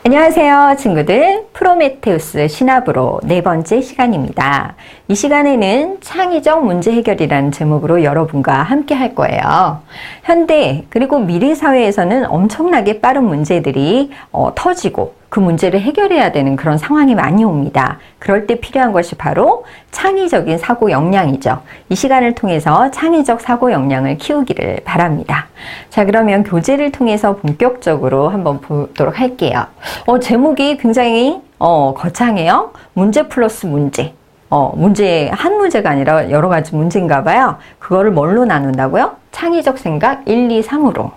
안녕하세요 친구들, 프로메테우스 신압으로 네 번째 시간입니다. 이 시간에는 창의적 문제 해결이라는 제목으로 여러분과 함께 할 거예요. 현대 그리고 미래 사회에서는 엄청나게 빠른 문제들이 터지고 그 문제를 해결해야 되는 그런 상황이 많이 옵니다. 그럴 때 필요한 것이 바로 창의적인 사고 역량이죠. 이 시간을 통해서 창의적 사고 역량을 키우기를 바랍니다. 자, 그러면 교재를 통해서 본격적으로 한번 보도록 할게요. 제목이 굉장히 거창해요. 문제 플러스 문제. 문제, 한 문제가 아니라 여러 가지 문제인가 봐요. 그거를 뭘로 나눈다고요? 창의적 생각 1, 2, 3으로.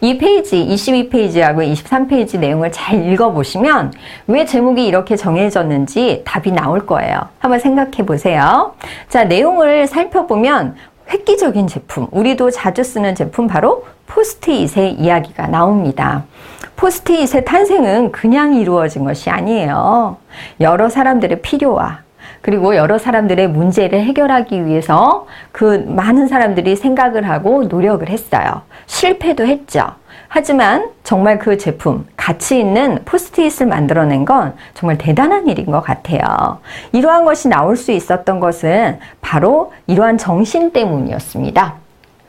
이 페이지, 22페이지하고 23페이지 내용을 잘 읽어보시면 왜 제목이 이렇게 정해졌는지 답이 나올 거예요. 한번 생각해 보세요. 자, 내용을 살펴보면 획기적인 제품, 우리도 자주 쓰는 제품 바로 포스트잇의 이야기가 나옵니다. 포스트잇의 탄생은 그냥 이루어진 것이 아니에요. 여러 사람들의 필요와 그리고 여러 사람들의 문제를 해결하기 위해서 그 많은 사람들이 생각을 하고 노력을 했어요. 실패도 했죠. 하지만 정말 그 제품, 가치 있는 포스트잇을 만들어낸 건 정말 대단한 일인 것 같아요. 이러한 것이 나올 수 있었던 것은 바로 이러한 정신 때문이었습니다.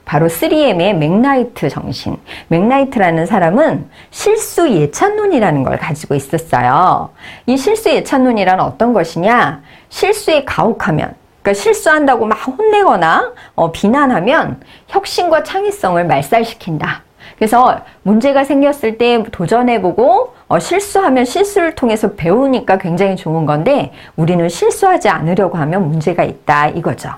바로 3M의 맥라이트 정신. 맥라이트라는 사람은 실수 예찬론이라는 걸 가지고 있었어요. 이 실수 예찬론이란 어떤 것이냐? 실수에 가혹하면, 그러니까 실수한다고 막 혼내거나 비난하면 혁신과 창의성을 말살시킨다. 그래서 문제가 생겼을 때 도전해보고 실수하면 실수를 통해서 배우니까 굉장히 좋은 건데 우리는 실수하지 않으려고 하면 문제가 있다 이거죠.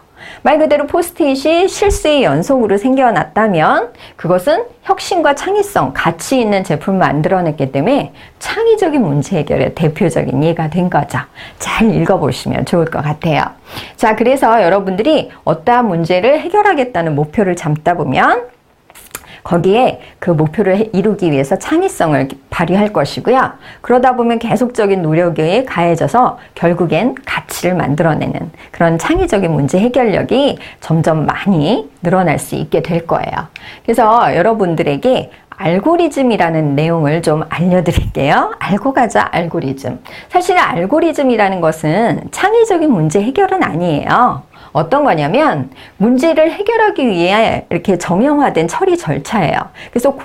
말 그대로 포스트잇이 실수의 연속으로 생겨났다면 그것은 혁신과 창의성, 가치 있는 제품을 만들어냈기 때문에 창의적인 문제 해결의 대표적인 예가 된 거죠. 잘 읽어보시면 좋을 것 같아요. 자, 그래서 여러분들이 어떠한 문제를 해결하겠다는 목표를 잡다 보면 거기에 그 목표를 이루기 위해서 창의성을 발휘할 것이고요. 그러다 보면 계속적인 노력에 가해져서 결국엔 가치를 만들어내는 그런 창의적인 문제 해결력이 점점 많이 늘어날 수 있게 될 거예요. 그래서 여러분들에게 알고리즘이라는 내용을 좀 알려드릴게요. 알고 가자, 알고리즘. 사실 알고리즘이라는 것은 창의적인 문제 해결은 아니에요. 어떤 거냐면 문제를 해결하기 위해 이렇게 정형화된 처리 절차예요. 그래서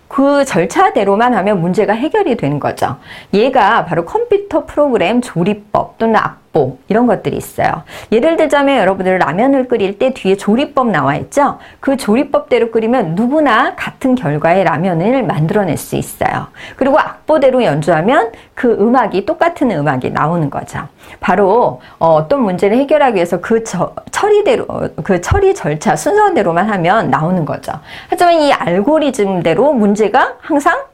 그 절차대로만 하면 문제가 해결이 되는 거죠. 얘가 바로 컴퓨터 프로그램 조리법 또는 악보 이런 것들이 있어요. 예를 들자면 여러분들 라면을 끓일 때 뒤에 조리법 나와 있죠. 그 조리법대로 끓이면 누구나 같은 결과의 라면을 만들어낼 수 있어요. 그리고 악보대로 연주하면 그 음악이 똑같은 음악이 나오는 거죠. 바로 어떤 문제를 해결하기 위해서 그 처리대로 그 처리 절차 순서대로만 하면 나오는 거죠. 하지만 이 알고리즘대로 문제가 항상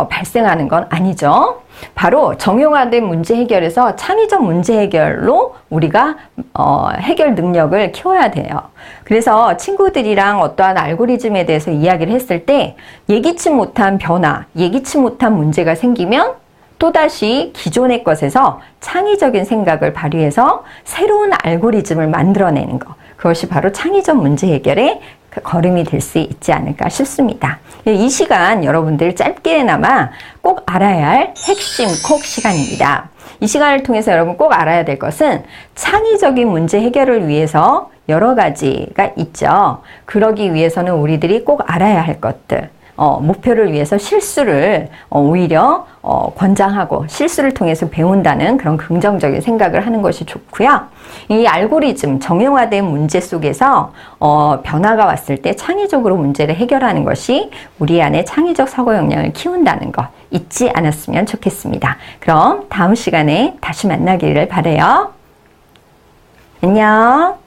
발생하는 건 아니죠. 바로 정형화된 문제 해결에서 창의적 문제 해결로 우리가 해결 능력을 키워야 돼요. 그래서 친구들이랑 어떠한 알고리즘에 대해서 이야기를 했을 때 예기치 못한 변화, 예기치 못한 문제가 생기면 또다시 기존의 것에서 창의적인 생각을 발휘해서 새로운 알고리즘을 만들어내는 것. 그것이 바로 창의적 문제 해결의 걸음이 될 수 있지 않을까 싶습니다. 이 시간 여러분들 짧게나마 꼭 알아야 할 핵심 콕 시간입니다. 이 시간을 통해서 여러분 꼭 알아야 될 것은 창의적인 문제 해결을 위해서 여러 가지가 있죠. 그러기 위해서는 우리들이 꼭 알아야 할 것들. 목표를 위해서 실수를 오히려 권장하고 실수를 통해서 배운다는 그런 긍정적인 생각을 하는 것이 좋고요. 이 알고리즘, 정형화된 문제 속에서 변화가 왔을 때 창의적으로 문제를 해결하는 것이 우리 안에 창의적 사고 역량을 키운다는 것 잊지 않았으면 좋겠습니다. 그럼 다음 시간에 다시 만나기를 바라요. 안녕.